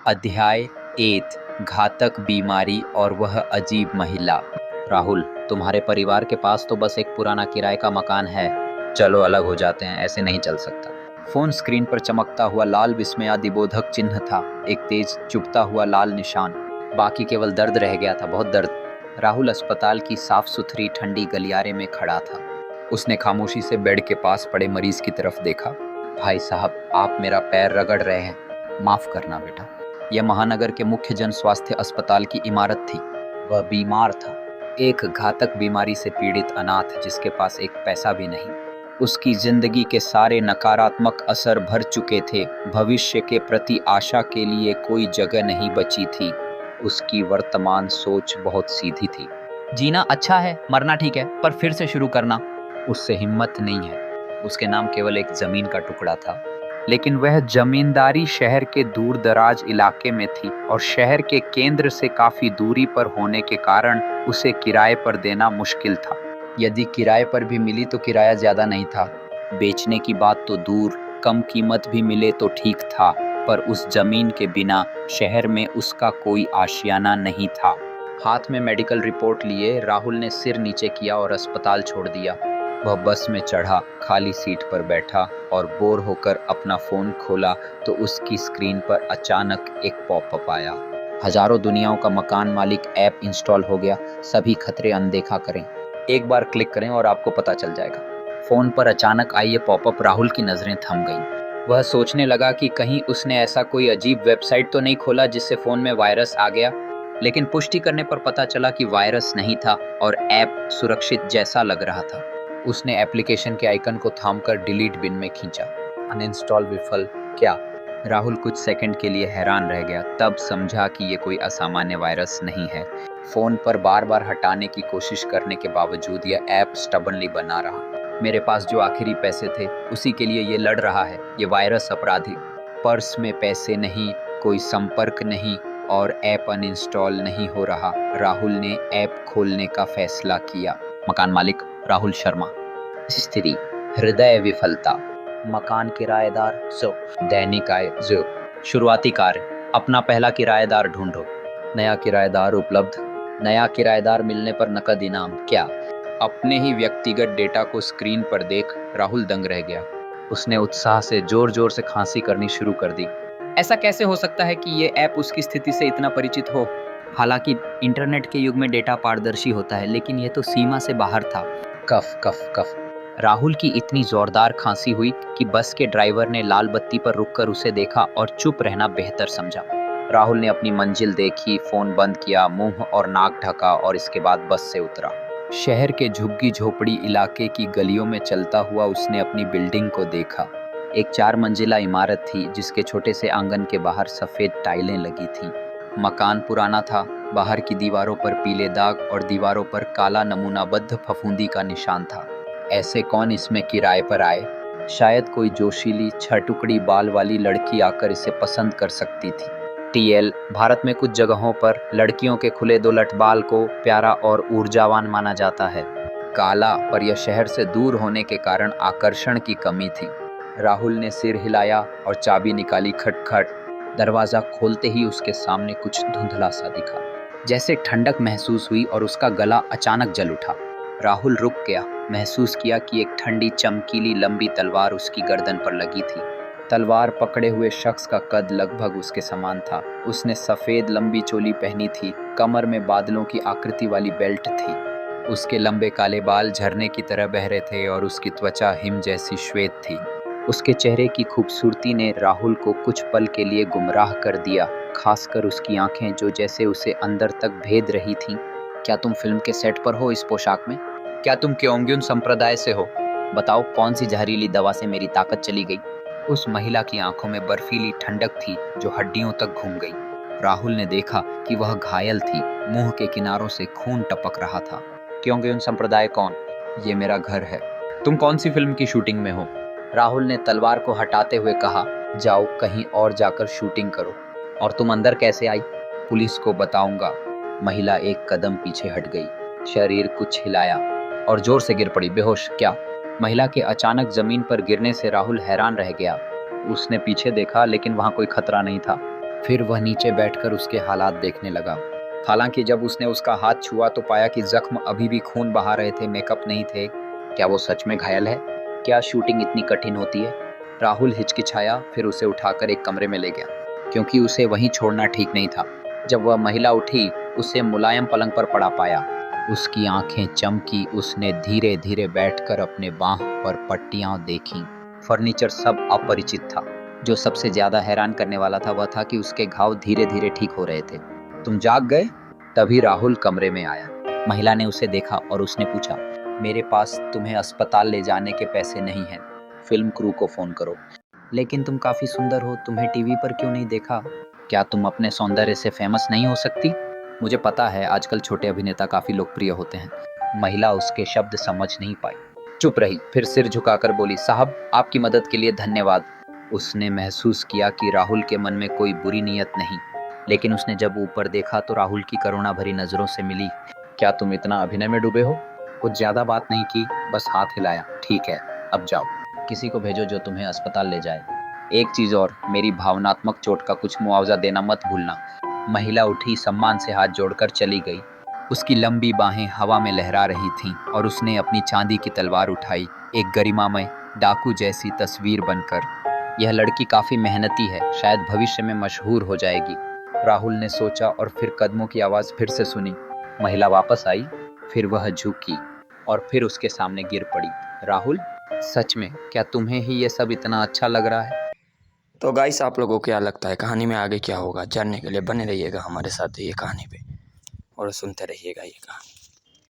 अध्याय 8 घातक बीमारी और वह अजीब महिला। राहुल, तुम्हारे परिवार के पास तो बस एक पुराना किराए का मकान है। चलो अलग हो जाते हैं, ऐसे नहीं चल सकता। फोन स्क्रीन पर चमकता हुआ लाल विस्मयादिबोधक चिन्ह था, एक तेज चुभता हुआ लाल निशान। बाकी केवल दर्द रह गया था, बहुत दर्द। राहुल अस्पताल की साफ सुथरी ठंडी गलियारे में खड़ा था। उसने खामोशी से बेड के पास पड़े मरीज की तरफ देखा। भाई साहब, आप मेरा पैर रगड़ रहे हैं, माफ करना बेटा। यह महानगर के मुख्य जन स्वास्थ्य अस्पताल की इमारत थी। वह बीमार था, एक घातक बीमारी से पीड़ित अनाथ जिसके पास एक पैसा भी नहीं। उसकी जिंदगी के सारे नकारात्मक असर भर चुके थे, भविष्य के प्रति आशा के लिए कोई जगह नहीं बची थी। उसकी वर्तमान सोच बहुत सीधी थी। जीना अच्छा है, मरना ठीक है, पर फिर से शुरू करना। उससे हिम्मत नहीं है। उसके नाम केवल एक जमीन का टुकड़ा था, लेकिन वह जमींदारी शहर के दूर दराज इलाके में थी और शहर के केंद्र से काफी दूरी पर होने के कारण उसे किराए पर देना मुश्किल था। यदि किराए पर भी मिली तो किराया ज्यादा नहीं था। बेचने की बात तो दूर, कम कीमत भी मिले तो ठीक था, पर उस जमीन के बिना शहर में उसका कोई आशियाना नहीं था। हाथ में मेडिकल रिपोर्ट लिए राहुल ने सिर नीचे किया और अस्पताल छोड़ दिया। वह बस में चढ़ा, खाली सीट पर बैठा और बोर होकर अपना फोन खोला तो उसकी स्क्रीन पर अचानक एक पॉपअप आया। हजारों दुनियाओं का मकान मालिक ऐप इंस्टॉल हो गया, सभी खतरे अनदेखा करें। एक बार क्लिक करें और आपको पता चल जाएगा। फोन पर अचानक आई ये पॉपअप राहुल की नजरें थम गईं। वह सोचने लगा कि कहीं उसने ऐसा कोई अजीब वेबसाइट तो नहीं खोला जिससे फोन में वायरस आ गया, लेकिन पुष्टि करने पर पता चला कि वायरस नहीं था और ऐप सुरक्षित जैसा लग रहा था। उसने एप्लीकेशन के आइकन को थामकर डिलीट बिन में खींचा। अनइंस्टॉल विफल। क्या? राहुल कुछ सेकंड के लिए हैरान रह गया, तब समझा कि ये कोई असामान्य वायरस नहीं है। फोन पर बार बार हटाने की कोशिश करने के बावजूद यह ऐप स्टबनली बना रहा। मेरे पास जो आखिरी पैसे थे उसी के लिए ये लड़ रहा है, ये वायरस अपराधी। पर्स में पैसे नहीं, कोई संपर्क नहीं और ऐप अनइंस्टॉल नहीं हो रहा। राहुल ने ऐप खोलने का फैसला किया। मकान मालिक राहुल शर्मा। स्त्री हृदय विफलता। मकान किराएदार दैनिक आय शुरुआती कार्य, अपना पहला किराएदार ढूंढो। नया किराएदार उपलब्ध। नया किराएदार मिलने पर नकद इनाम। क्या? अपने ही व्यक्तिगत डेटा को स्क्रीन पर देख राहुल दंग रह गया। उसने उत्साह से जोर जोर से खांसी करनी शुरू कर दी। ऐसा कैसे हो सकता है कि ये ऐप उसकी स्थिति से इतना परिचित हो? हालांकि इंटरनेट के युग में डेटा पारदर्शी होता है, लेकिन यह तो सीमा से बाहर था। कफ कफ कफ। राहुल की इतनी जोरदार खांसी हुई कि बस के ड्राइवर ने लाल बत्ती पर रुककर उसे देखा और चुप रहना बेहतर समझा। राहुल ने अपनी मंजिल देखी, फोन बंद किया, मुंह और नाक ढका और इसके बाद बस से उतरा। शहर के झुग्गी झोपड़ी इलाके की गलियों में चलता हुआ उसने अपनी बिल्डिंग को देखा। एक 4 मंजिला इमारत थी जिसके छोटे से आंगन के बाहर सफेद टाइलें लगी थी। मकान पुराना था, बाहर की दीवारों पर पीले दाग और दीवारों पर काला नमूनाबद्ध फफूंदी का निशान था। ऐसे कौन इसमें किराए पर आए? शायद कोई जोशीली 6 टुकड़ी बाल वाली लड़की आकर इसे पसंद कर सकती थी। टीएल, भारत में कुछ जगहों पर लड़कियों के खुले 2 लठ बाल को प्यारा और ऊर्जावान माना जाता है। काला, पर यह शहर से दूर होने के कारण आकर्षण की कमी थी। राहुल ने सिर हिलाया और चाबी निकाली। खटखट। दरवाजा खोलते ही उसके सामने कुछ धुंधला सा दिखा, जैसे ठंडक महसूस हुई और उसका गला अचानक जल उठा। राहुल रुक गया, महसूस किया कि एक ठंडी चमकीली लंबी तलवार उसकी गर्दन पर लगी थी। तलवार पकड़े हुए शख्स का कद लगभग उसके समान था। उसने सफेद लंबी चोली पहनी थी, कमर में बादलों की आकृति वाली बेल्ट थी। उसके लंबे काले बाल झरने की तरह बह रहे थे और उसकी त्वचा हिम जैसी श्वेत थी। उसके चेहरे की खूबसूरती ने राहुल को कुछ पल के लिए गुमराह कर दिया, खासकर उसकी आंखें जो जैसे उसे अंदर तक भेद रही थीं। क्या तुम फिल्म के सेट पर हो इस पोशाक में? क्या तुम क्योंग्युन संप्रदाय से हो? बताओ, कौन सी जहरीली दवा से मेरी ताकत चली गई? उस महिला की आंखों में बर्फीली ठंडक थी जो हड्डियों तक घुम गई। राहुल ने देखा कि वह घायल थी, मुंह के किनारों से खून टपक रहा था। क्योंग्युन संप्रदाय कौन? ये मेरा घर है। तुम कौन सी फिल्म की शूटिंग में हो? राहुल ने तलवार को हटाते हुए कहा, जाओ कहीं और जाकर शूटिंग करो। और तुम अंदर कैसे आई? पुलिस को बताऊंगा। महिला एक कदम पीछे हट गई, शरीर कुछ हिलाया और जोर से गिर पड़ी, बेहोश। क्या? महिला के अचानक जमीन पर गिरने से राहुल हैरान रह गया। उसने पीछे देखा, लेकिन वहां कोई खतरा नहीं था। फिर वह नीचे बैठकर उसके हालात देखने लगा। हालांकि जब उसने उसका हाथ छुआ तो पाया कि जख्म अभी भी खून बहा रहे थे, मेकअप नहीं थे। क्या वो सच में घायल है? क्या शूटिंग इतनी कठिन होती है? राहुल हिचकिचाया, फिर उसे उठाकर एक कमरे में ले गया, क्योंकि उसे वहीं छोड़ना ठीक नहीं था। जब वह महिला उठी, उसे मुलायम पलंग पर पड़ा पाया। उसकी आंखें चमकी। उसने धीरे धीरे बैठकर अपने बांह पर पट्टियां देखीं। फर्नीचर सब अपरिचित था। जो सबसे ज्यादा हैरान करने वाला था वह था कि उसके घाव धीरे धीरे ठीक हो रहे थे। तुम जाग गए? तभी राहुल कमरे में आया। महिला ने उसे देखा और उसने पूछा, मेरे पास तुम्हें अस्पताल ले जाने के पैसे नहीं हैं, फिल्म क्रू को फोन करो। लेकिन तुम काफी सुंदर हो, तुम्हें टीवी पर क्यों नहीं देखा? क्या तुम अपने सौंदर्य से फेमस नहीं हो सकती? मुझे पता है आजकल छोटे अभिनेता काफी लोकप्रिय होते हैं। महिला उसके शब्द समझ नहीं पाई, चुप रही, फिर सिर झुकाकर बोली, साहब आपकी मदद के लिए धन्यवाद। उसने महसूस किया कि राहुल के मन में कोई बुरी नीयत नहीं, लेकिन उसने जब ऊपर देखा तो राहुल की करुणा भरी नजरों से मिली। क्या तुम इतना अभिनय में डूबे हो? कुछ ज्यादा बात नहीं की, बस हाथ हिलाया। ठीक है, अब जाओ, किसी को भेजो जो तुम्हें अस्पताल ले जाए। एक चीज और, मेरी भावनात्मक चोट का कुछ मुआवजा देना मत भूलना। महिला उठी, सम्मान से हाथ जोड़कर चली गई। उसकी लंबी बाहें हवा में लहरा रही थीं और उसने अपनी चांदी की तलवार उठाई, एक गरिमामय डाकू जैसी तस्वीर बनकर। यह लड़की काफी मेहनती है, शायद भविष्य में मशहूर हो जाएगी, राहुल ने सोचा। और फिर कदमों की आवाज फिर से सुनी। महिला वापस आई, फिर वह झुकी और फिर उसके सामने गिर पड़ी। राहुल, सच में क्या तुम्हें ही ये सब इतना अच्छा लग रहा है? तो गाइस, आप लोगों को क्या लगता है कहानी में आगे क्या होगा? जानने के लिए बने रहिएगा हमारे साथ ये कहानी पे और सुनते रहिएगा ये कहानी।